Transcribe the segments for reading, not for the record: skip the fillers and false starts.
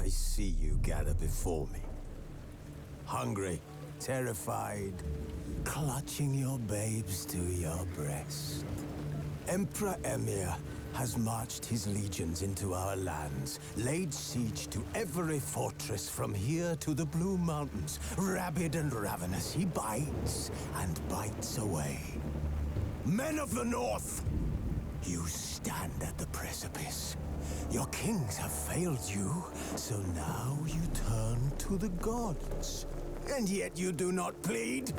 I see you gather before me. Hungry, terrified, clutching your babes to your breast. Emperor Emhyr has marched his legions into our lands, laid siege to every fortress from here to the Blue Mountains. Rabid and ravenous, he bites and bites away. Men of the North, you stand at the precipice. Your kings have failed you, so now you turn to the gods. And yet you do not plead.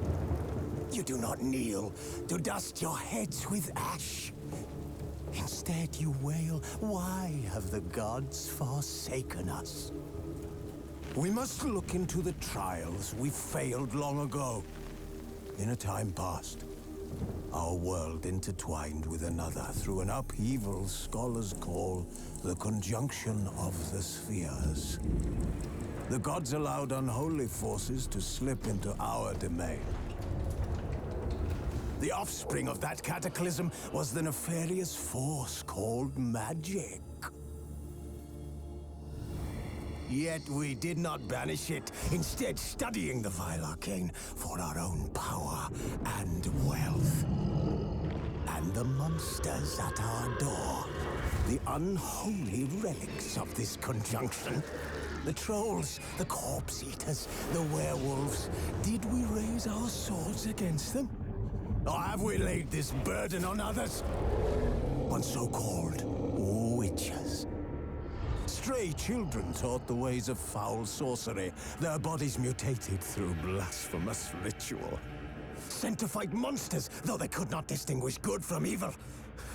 You do not kneel to dust your heads with ash. Instead you wail, why have the gods forsaken us? We must look into the trials we failed long ago. In a time past, our world intertwined with another through an upheaval scholars call the conjunction of the spheres. The gods allowed unholy forces to slip into our domain. The offspring of that cataclysm was the nefarious force called magic. Yet we did not banish it, instead studying the vile arcane for our own power and wealth. And the monsters at our door, the unholy relics of this conjunction. The trolls, the corpse eaters, the werewolves. Did we raise our swords against them? Or have we laid this burden on others? On so-called witches. Stray children taught the ways of foul sorcery, their bodies mutated through blasphemous ritual. Sent to fight monsters, though they could not distinguish good from evil.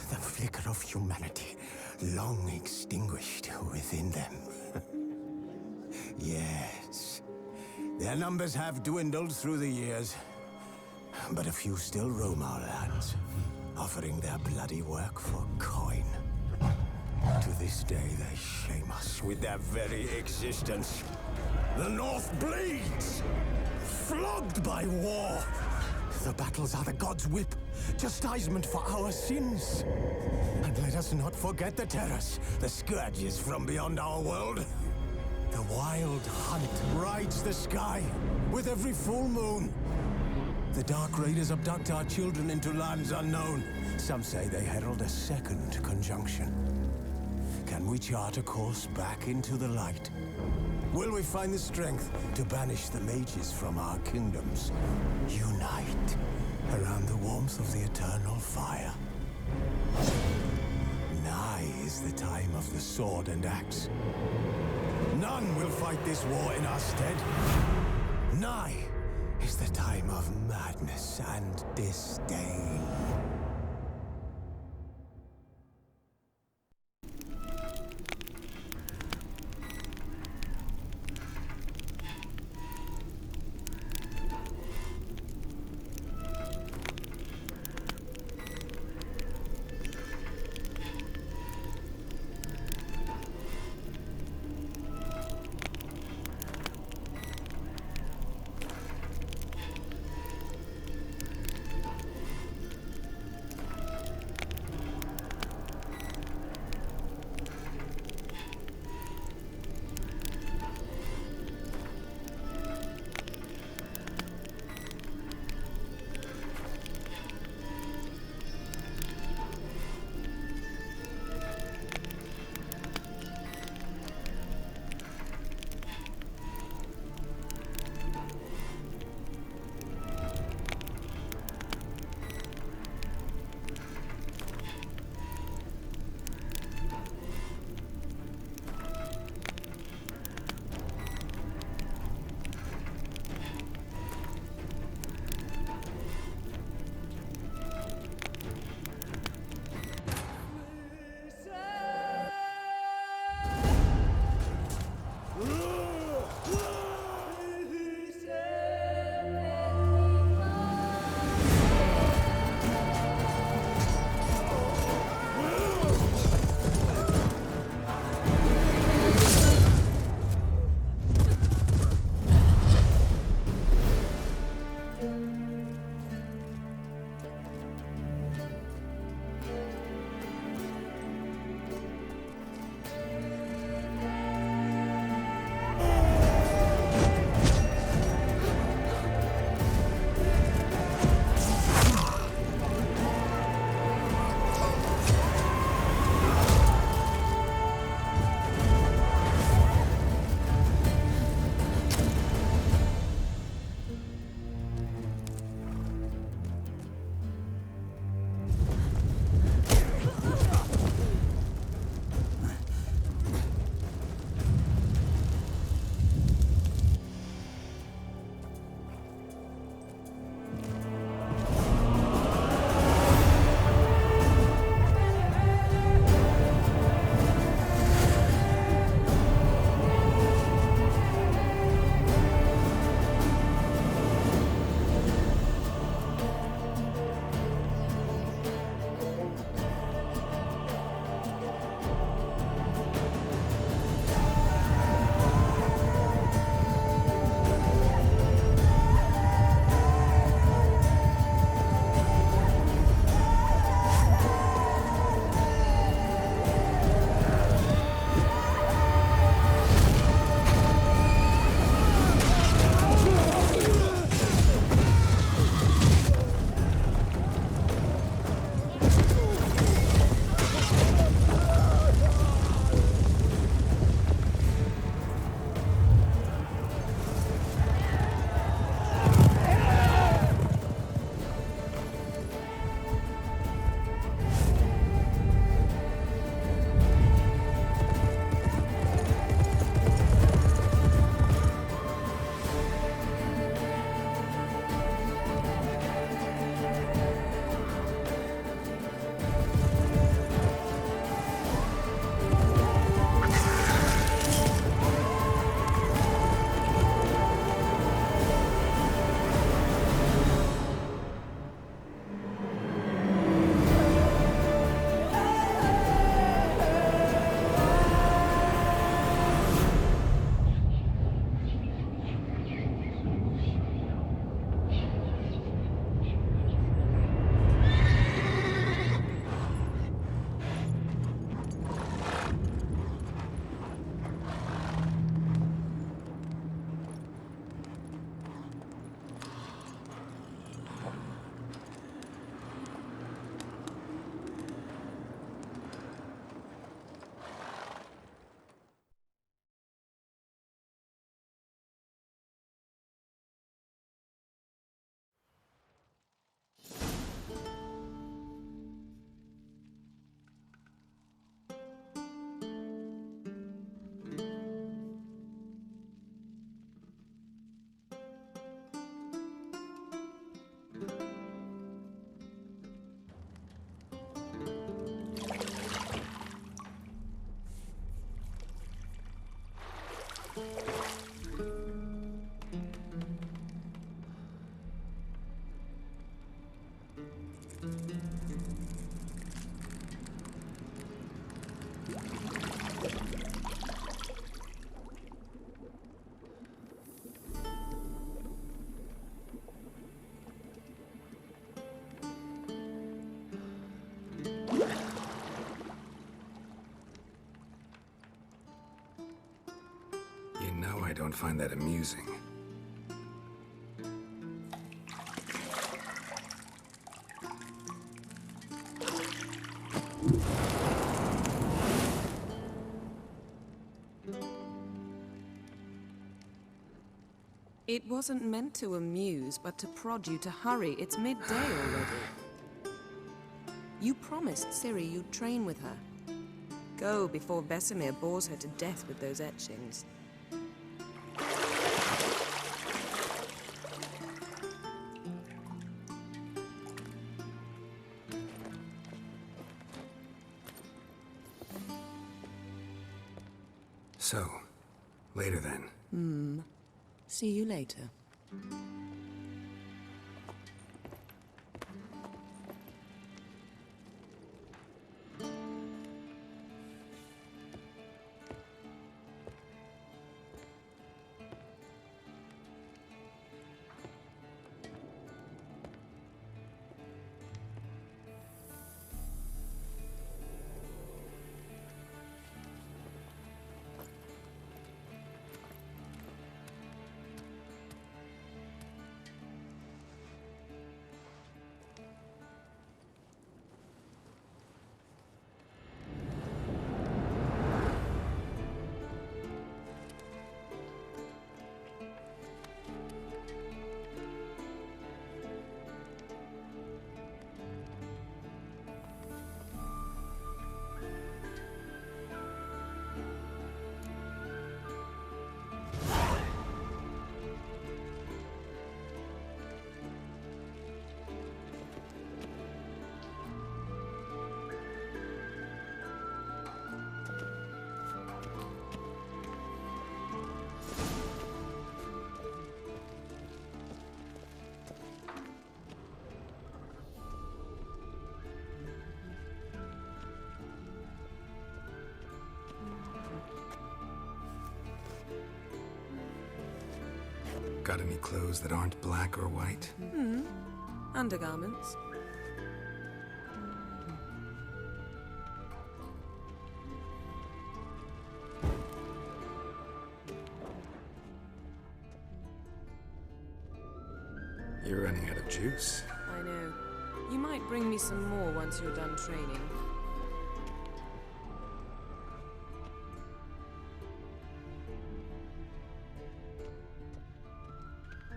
The flicker of humanity, long extinguished within them. Yes, their numbers have dwindled through the years. But a few still roam our lands, offering their bloody work for coin. To this day, they shame us with their very existence. The North bleeds, flogged by war. The battles are the gods' whip, chastisement for our sins. And let us not forget the terrors, the scourges from beyond our world. The wild hunt rides the sky with every full moon. The Dark Raiders abduct our children into lands unknown. Some say they herald a second conjunction. Can we chart a course back into the light? Will we find the strength to banish the mages from our kingdoms? Unite around the warmth of the eternal fire. Nigh is the time of the sword and axe. None will fight this war in our stead. Nigh is the time of madness and disdain. don't find that amusing. It wasn't meant to amuse, but to prod you to hurry. It's midday already. You promised Ciri you'd train with her. Go before Vesemir bores her to death with those etchings. So, later then. See you later. Got any clothes that aren't black or white? Undergarments. You're running out of juice. I know. You might bring me some more once you're done training.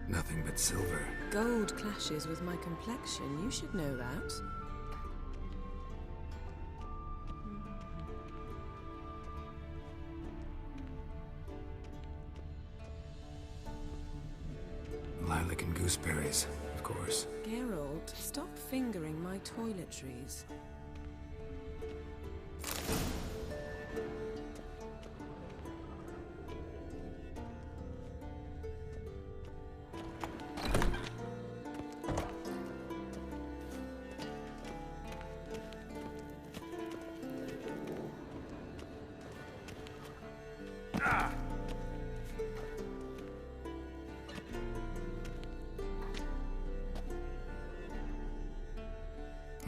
Nothing but silver. Gold clashes with my complexion. You should know that. Lilac and gooseberries, of course. Geralt, stop fingering my toiletries.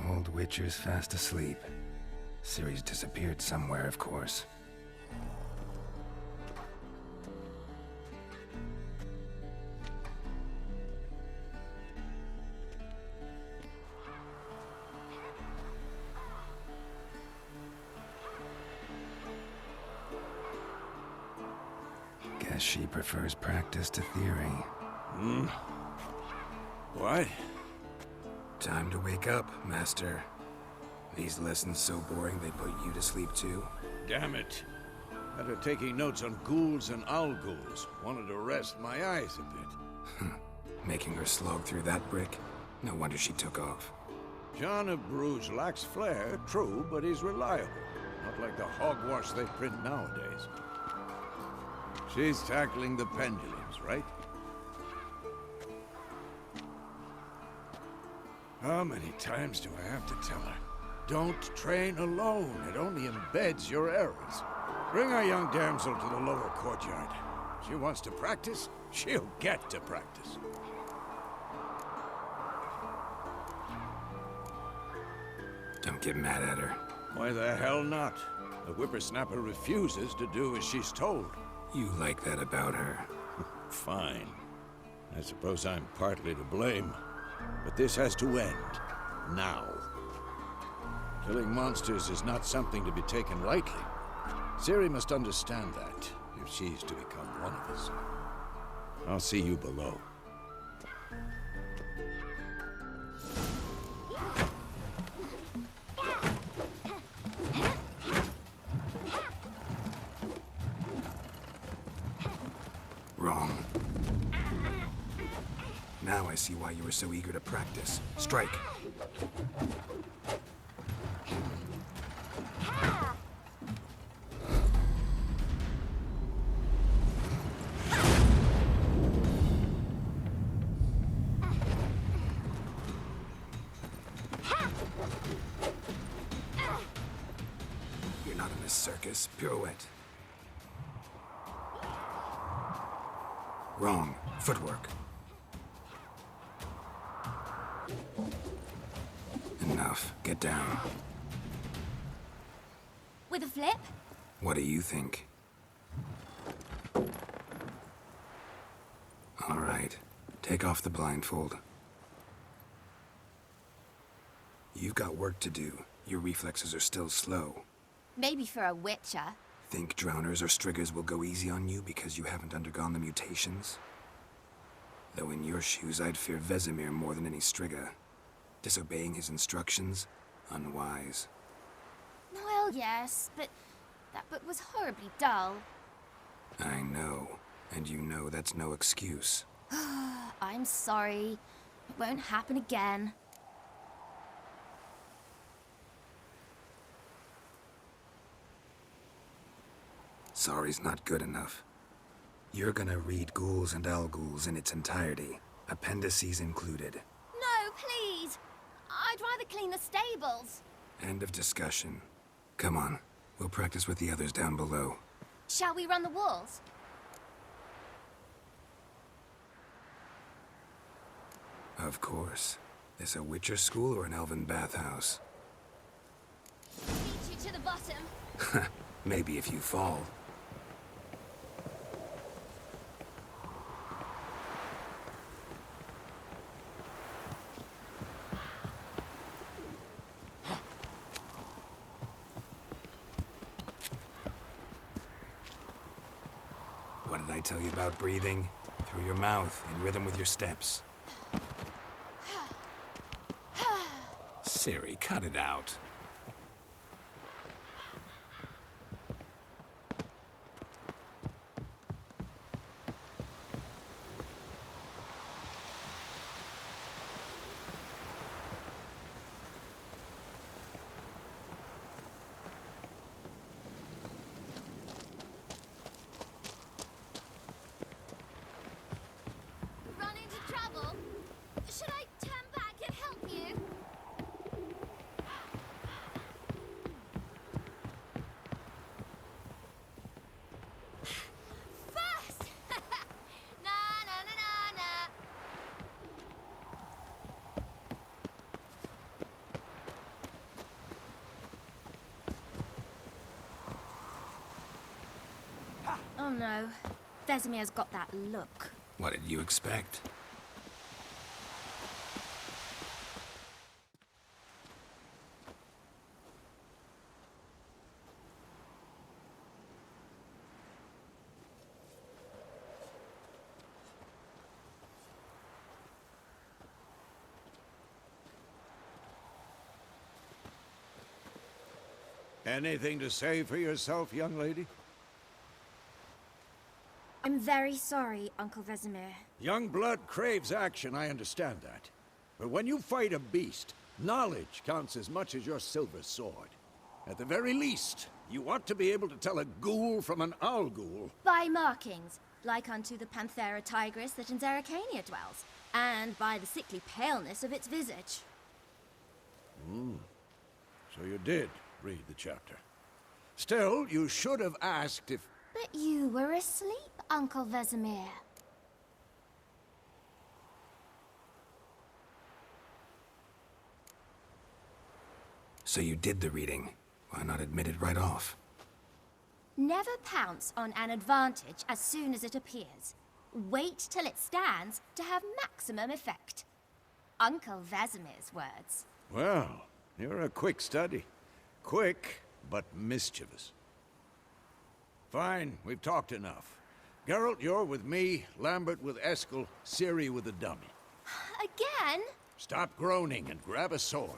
Old Witcher's fast asleep. Ciri's disappeared somewhere, of course. Guess she prefers practice to theory. What? Time to wake up, Master. These lessons so boring they put you to sleep too? Damn it. After taking notes on ghouls and owl ghouls, wanted to rest my eyes a bit. Making her slog through that brick? No wonder she took off. John of Bruges lacks flair, true, but he's reliable. Not like the hogwash they print nowadays. She's tackling the pendulums, right? How many times do I have to tell her? Don't train alone. It only embeds your errors. Bring our young damsel to the lower courtyard. She wants to practice, she'll get to practice. Don't get mad at her. Why the hell not? The whippersnapper refuses to do as she's told. You like that about her. Fine. I suppose I'm partly to blame. But this has to end. Now. Killing monsters is not something to be taken lightly. Ciri must understand that, if she's to become one of us. I'll see you below. Wrong. Now I see why you were so eager to practice. Strike. You're not in this circus. Pirouette. Wrong. Footwork. Enough. Get down. With a flip? What do you think? All right. Take off the blindfold. You've got work to do. Your reflexes are still slow. Maybe for a witcher. Think drowners or striggers will go easy on you because you haven't undergone the mutations? Though in your shoes, I'd fear Vesemir more than any strigger. Disobeying his instructions? Unwise. Well, yes, but that book was horribly dull. I know. And you know that's no excuse. I'm sorry. It won't happen again. Sorry's not good enough. You're gonna read Ghouls and Al-Ghouls in its entirety, appendices included. No, please! I'd rather clean the stables. End of discussion. Come on, we'll practice with the others down below. Shall we run the walls? Of course. This a Witcher school or an elven bathhouse? Beat you to the bottom. Maybe if you fall. What did I tell you about breathing? Through your mouth, in rhythm with your steps. Ciri, cut it out. Run into trouble? Should I turn back and help you? First! Na na na na na. Oh no. Vesemir's got that look. What did you expect? Anything to say for yourself, young lady? I'm very sorry, Uncle Vesemir. Young blood craves action, I understand that. But when you fight a beast, knowledge counts as much as your silver sword. At the very least, you ought to be able to tell a ghoul from an Al-Ghul. By markings, like unto the Panthera tigris that in Zerrikania dwells, and by the sickly paleness of its visage. So you did read the chapter. Still, you should have asked if... But you were asleep, Uncle Vesemir. So you did the reading. Why not admit it right off? Never pounce on an advantage as soon as it appears. Wait till it stands to have maximum effect. Uncle Vesemir's words. Well, you're a quick study. Quick, but mischievous. Fine, we've talked enough. Geralt, you're with me, Lambert with Eskel, Ciri with the dummy. Again? Stop groaning and grab a sword.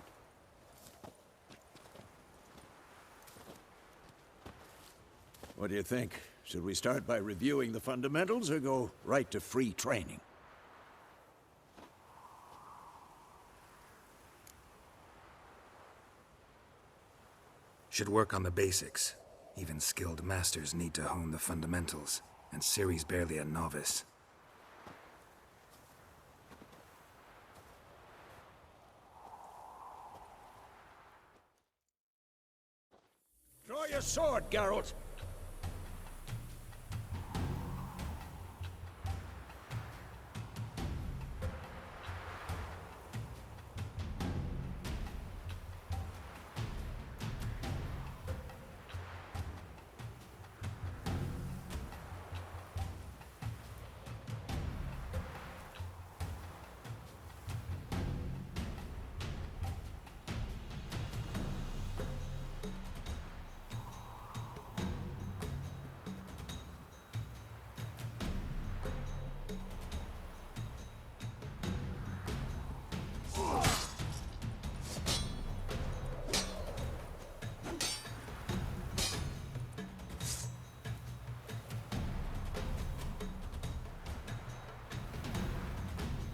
What do you think? Should we start by reviewing the fundamentals or go right to free training? Should work on the basics. Even skilled masters need to hone the fundamentals, and Ciri's barely a novice. Draw your sword, Geralt!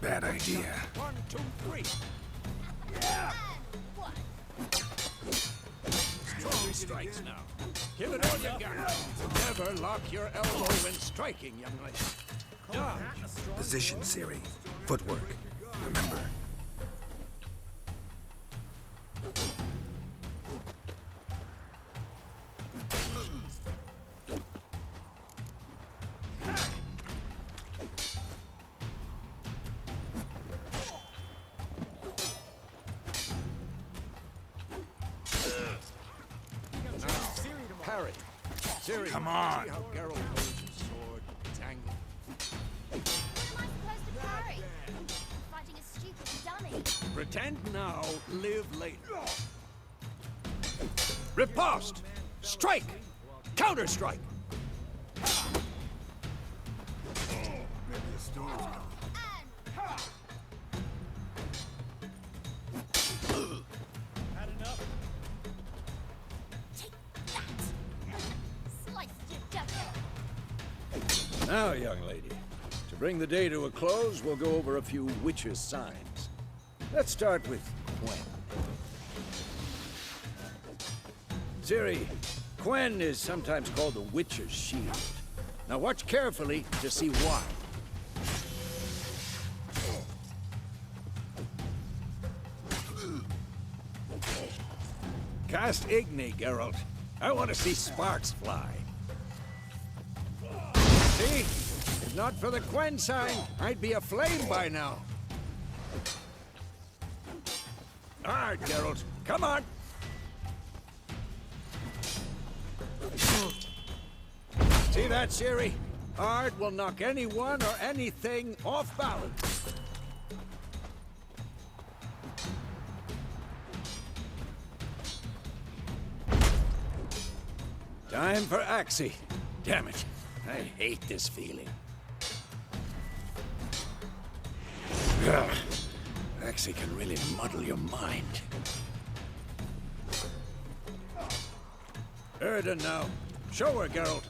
Bad idea. 1, 2, 3. Strong strikes now. Give it all you got. Never lock your elbow when striking, young lady. Dodge. Position, Ciri. Footwork. Remember. Parry. Ciri, Come on. See how Geralt holds his sword. It's angled. What am I supposed to parry? Fighting a stupid dummy. Pretend now, live later. Riposte! Strike! Counter-strike! Now, young lady, to bring the day to a close, we'll go over a few witches' signs. Let's start with Quen. Ciri, Quen is sometimes called the Witcher's Shield. Now watch carefully to see why. Cast Igni, Geralt. I want to see sparks fly. See? If not for the Quen sign, I'd be aflame by now. All right, Geralt. Come on. See that, Ciri? Ard will knock anyone or anything off balance. Time for Axii. Damn it. I hate this feeling. Ugh. Axii can really muddle your mind. Erden now. Show her, Geralt.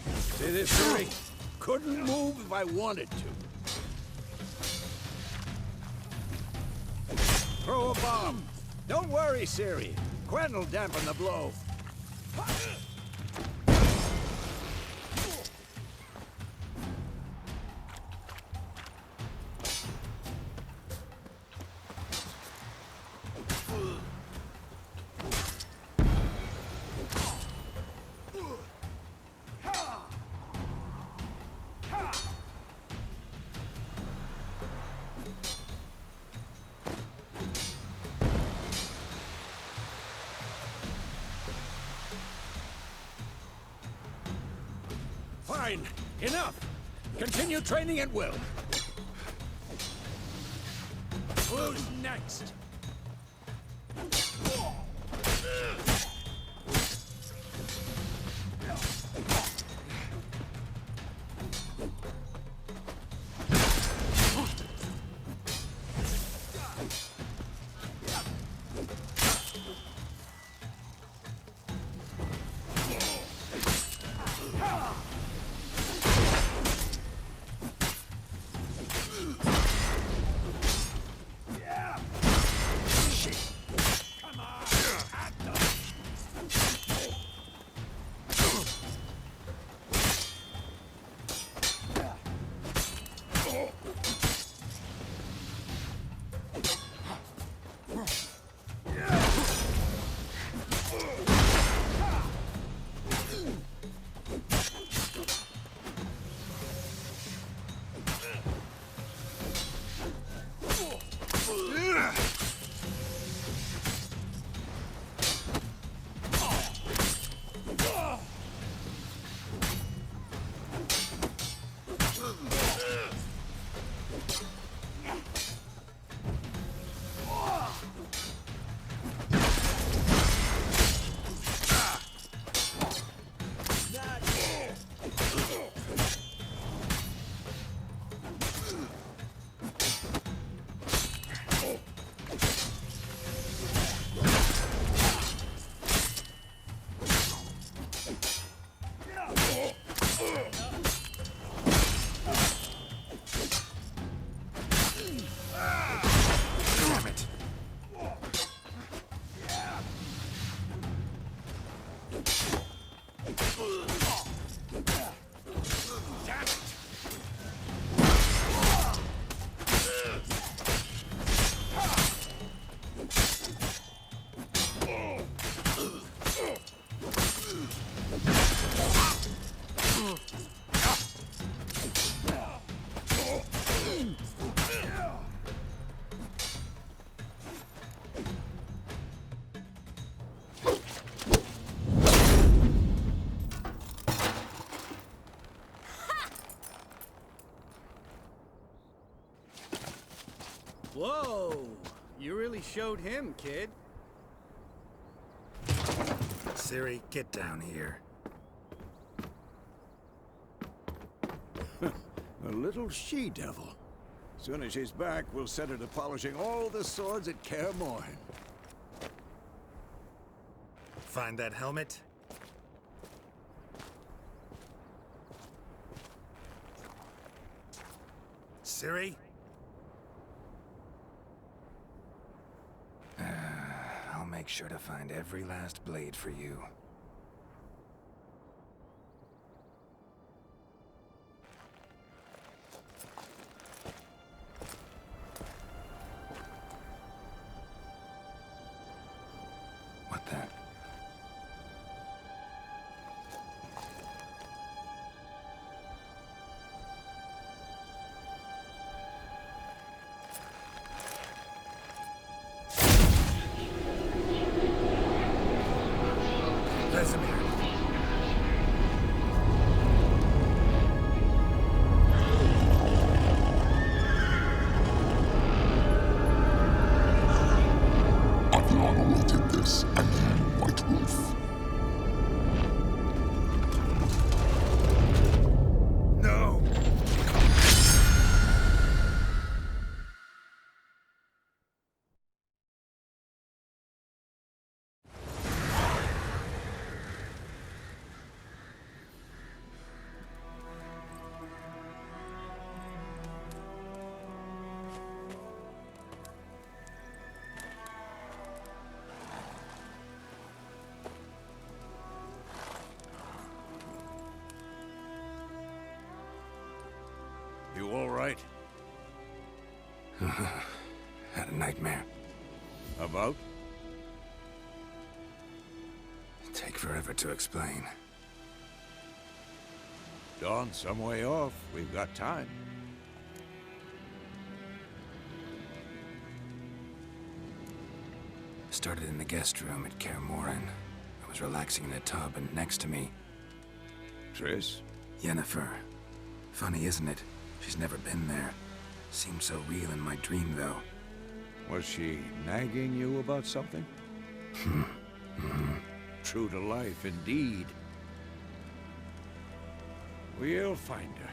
See this, Ciri? Couldn't move if I wanted to. Throw a bomb. Don't worry, Ciri. Quen will dampen the blow. Fine! Enough! Continue training at will. Who's next? Whoa! You really showed him, kid. Ciri, get down here. A little she-devil. Soon as she's back, we'll set her to polishing all the swords at Kaer Morhen. Find that helmet? Ciri? I'll make sure to find every last blade for you. What the? Vesemir. I've long awaited this, and you, White Wolf. No! You all right? Had a nightmare. About? Take forever to explain. Dawn's some way off. We've got time. Started in the guest room at Kaer Morhen. I was relaxing in a tub, and next to me... Triss? Yennefer. Funny, isn't it? She's never been there. Seemed so real in my dream, though. Was she nagging you about something? True to life, indeed. We'll find her.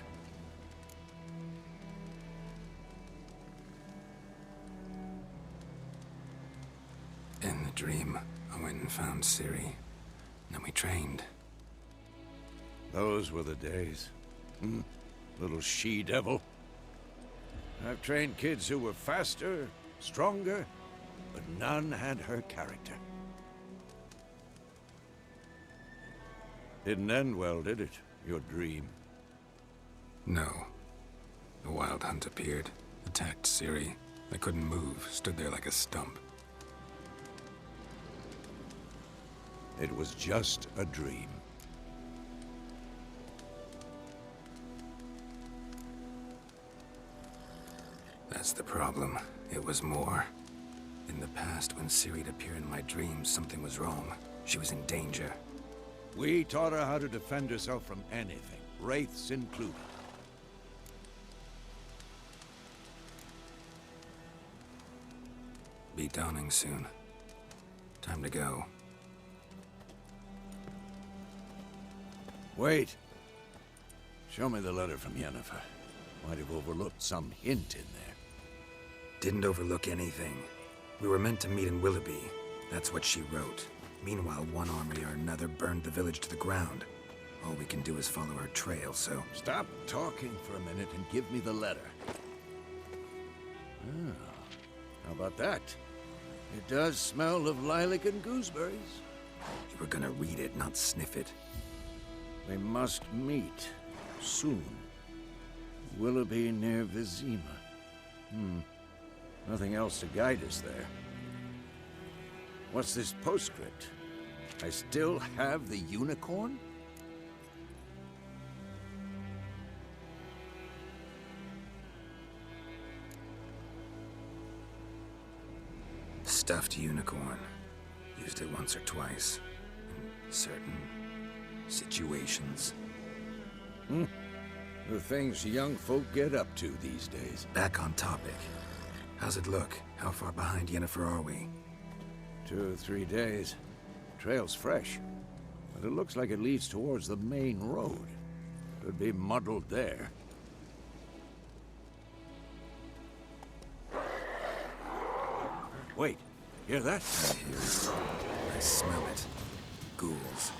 In the dream, I went and found Ciri. Then we trained. Those were the days. Little she-devil. I've trained kids who were faster, stronger, but none had her character. Didn't end well, did it? Your dream? No. The Wild Hunt appeared, attacked Ciri. I couldn't move, stood there like a stump. It was just a dream. That's the problem. It was more. In the past, when Ciri'd appear in my dreams, something was wrong. She was in danger. We taught her how to defend herself from anything, wraiths included. Be dawning soon. Time to go. Wait. Show me the letter from Yennefer. Might have overlooked some hint in there. Didn't overlook anything. We were meant to meet in Willoughby. That's what she wrote. Meanwhile, one army or another burned the village to the ground. All we can do is follow her trail, so... Stop talking for a minute and give me the letter. Ah, how about that? It does smell of lilac and gooseberries. You were gonna read it, not sniff it. We must meet. Soon. Willoughby near Vizima. Nothing else to guide us there. What's this postscript? I still have the unicorn? Stuffed unicorn. Used it once or twice. In certain situations. The things young folk get up to these days. Back on topic. How's it look? How far behind Yennefer are we? 2 or 3 days. Trail's fresh, but it looks like it leads towards the main road. Could be muddled there. Wait, hear that? I hear it. I smell it. Ghouls.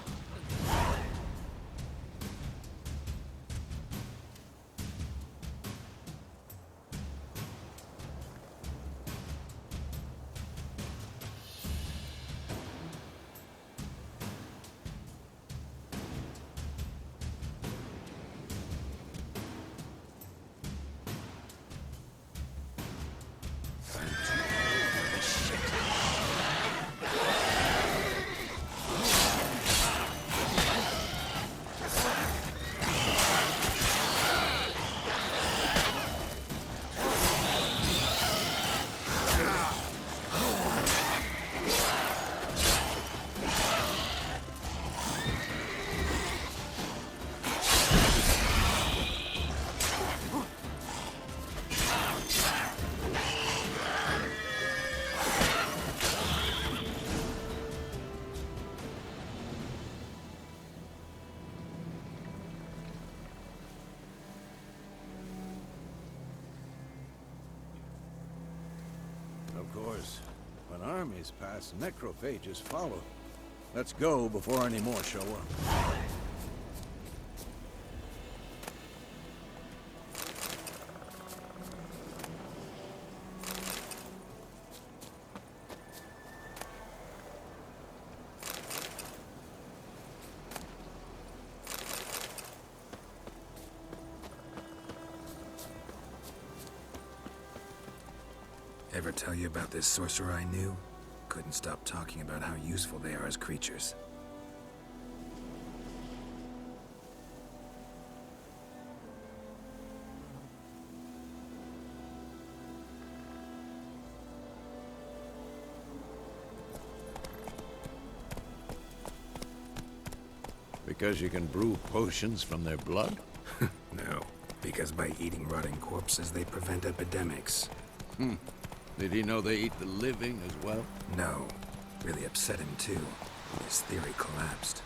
Of course, when armies pass, necrophages follow. Let's go before any more show up. Ever tell you about this sorcerer I knew? Couldn't stop talking about how useful they are as creatures. Because you can brew potions from their blood? No, because by eating rotting corpses, they prevent epidemics. Did he know they eat the living as well? No. Really upset him, too. His theory collapsed.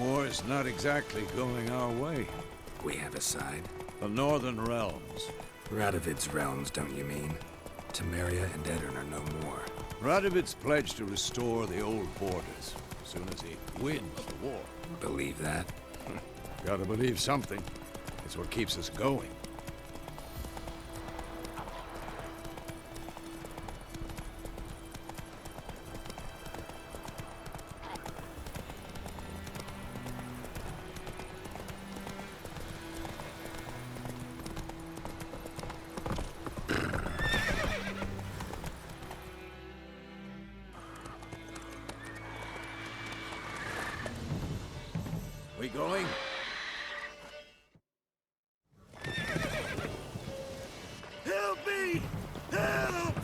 War's not exactly going our way. We have a side. The Northern Realms. Radovid's realms, don't you mean? Temeria and Edirn are no more. Radovid's pledged to restore the old borders as soon as he wins the war. Believe that? Gotta believe something. It's what keeps us going. We going? Help me! Help!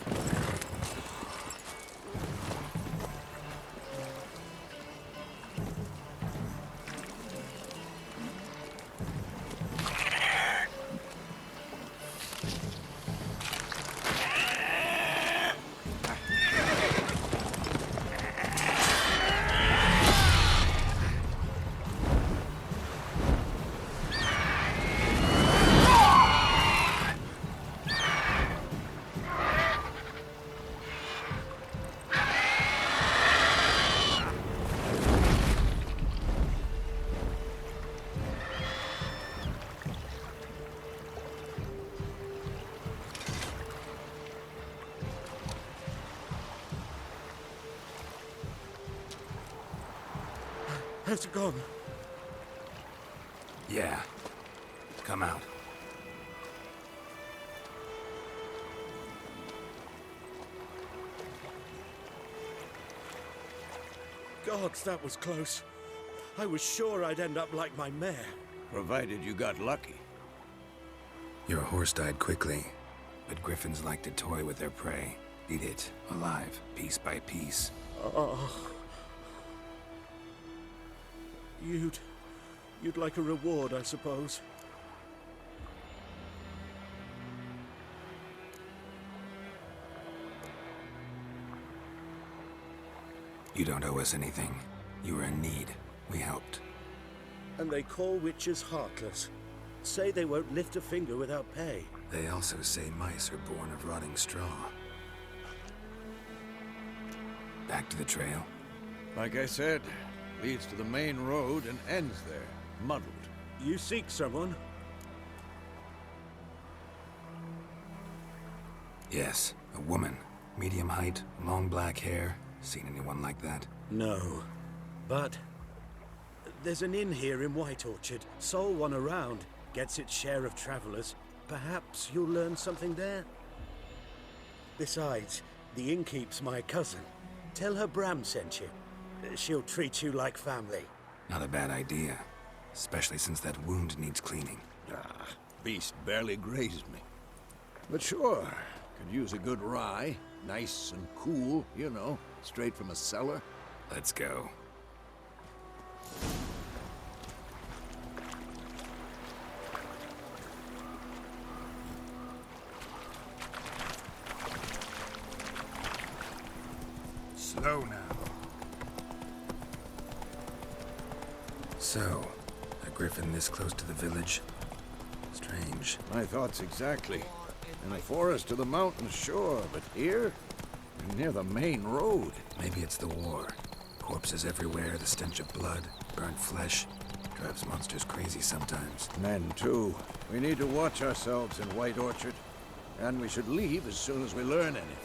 How's it gone? Yeah. Come out. Gods, that was close. I was sure I'd end up like my mare. Provided you got lucky. Your horse died quickly, but griffins like to toy with their prey. Eat it, alive, piece by piece. Oh. You'd like a reward, I suppose. You don't owe us anything. You were in need. We helped. And they call witches heartless. Say they won't lift a finger without pay. They also say mice are born of rotting straw. Back to the trail? Like I said, leads to the main road and ends there, muddled. You seek someone? Yes, a woman. Medium height, long black hair. Seen anyone like that? No. But there's an inn here in White Orchard. Sole one around. Gets its share of travelers. Perhaps you'll learn something there? Besides, the innkeep's my cousin. Tell her Bram sent you. She'll treat you like family. Not a bad idea. Especially since that wound needs cleaning. Beast barely grazed me. But sure, could use a good rye. Nice and cool, you know, straight from a cellar. Let's go. Slow now. So, a griffin this close to the village? Strange. My thoughts exactly. In the forest to the mountains, sure, but here? Near the main road. Maybe it's the war. Corpses everywhere, the stench of blood, burnt flesh. Drives monsters crazy sometimes. Men, too. We need to watch ourselves in White Orchard. And we should leave as soon as we learn anything.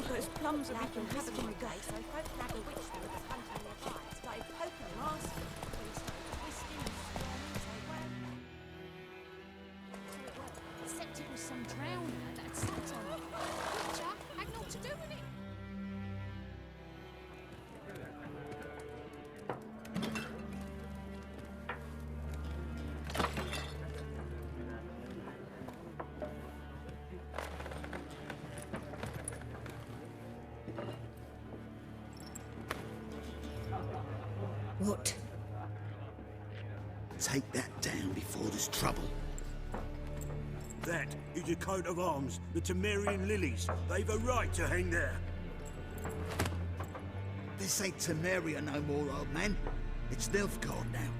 Those plums have been having my day, so folk have a witch that was hunting their pies, started poking last week, and started twisting What? Take that down before there's trouble. That is a coat of arms, the Temerian lilies. They've a right to hang there. This ain't Temeria no more, old man. It's Nilfgaard now.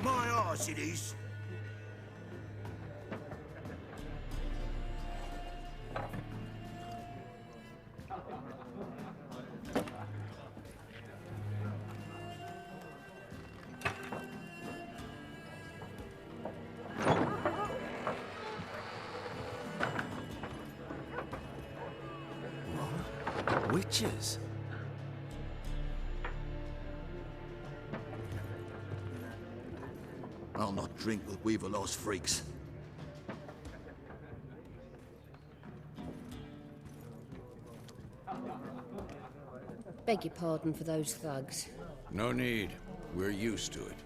My arse it is. Witches? I'll not drink with Weaverlost freaks. Beg your pardon for those thugs. No need. We're used to it.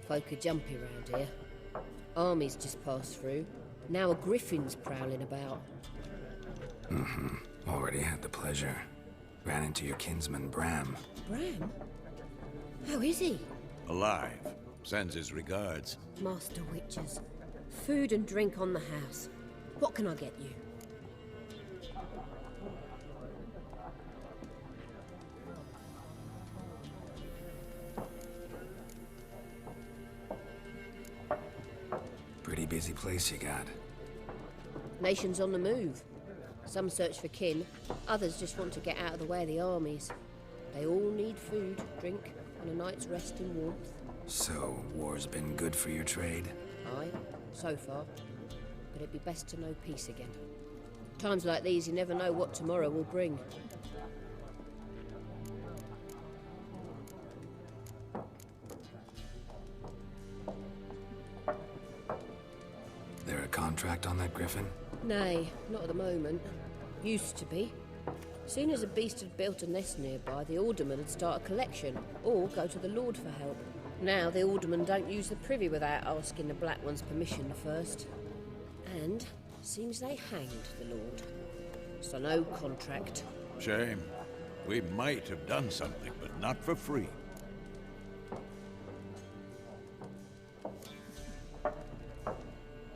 Folk are jumpy round here. Armies just passed through. Now a griffin's prowling about. Already had the pleasure. Ran into your kinsman, Bram. Bram? How is he? Alive. Sends his regards. Master Witches. Food and drink on the house. What can I get you? Pretty busy place you got. Nations on the move. Some search for kin, others just want to get out of the way of the armies. They all need food, drink, and a night's rest in warmth. So, war's been good for your trade? Aye, so far. But it'd be best to know peace again. Times like these, you never know what tomorrow will bring. There a contract on that griffin? Nay, not at the moment. Used to be. Soon as a beast had built a nest nearby, the alderman would start a collection, or go to the Lord for help. Now the aldermen don't use the privy without asking the Black One's permission first. And seems they hanged the Lord. So no contract. Shame. We might have done something, but not for free.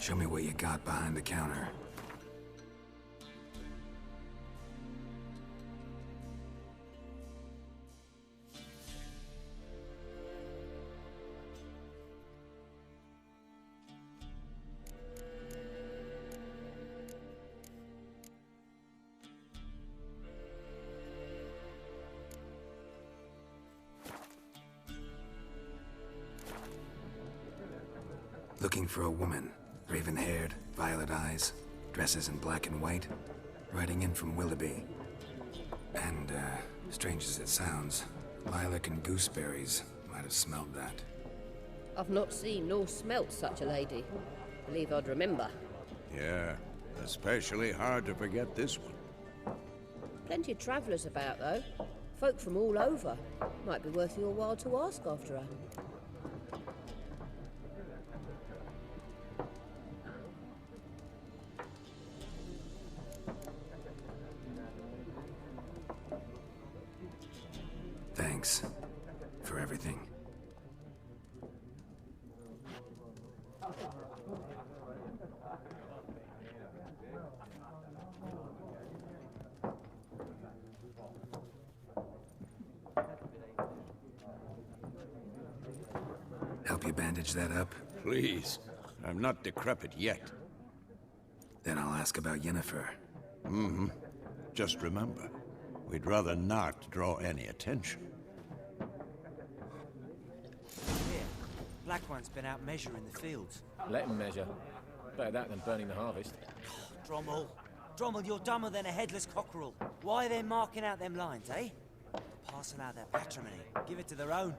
Show me what you got behind the counter. Looking for a woman. Raven-haired, violet eyes, dresses in black and white, riding in from Willoughby. And, strange as it sounds, lilac and gooseberries might have smelled that. I've not seen nor smelt such a lady. Believe I'd remember. Yeah, especially hard to forget this one. Plenty of travellers about, though. Folk from all over. Might be worth your while to ask after her. Thanks for everything. Help you bandage that up? Please. I'm not decrepit yet. Then I'll ask about Yennefer. Just remember, we'd rather not draw any attention. Here, Black One's been out measuring the fields. Let him measure. Better that than burning the harvest. Drommel. Drommel, you're dumber than a headless cockerel. Why are they marking out them lines, eh? Passing out their patrimony. Give it to their own.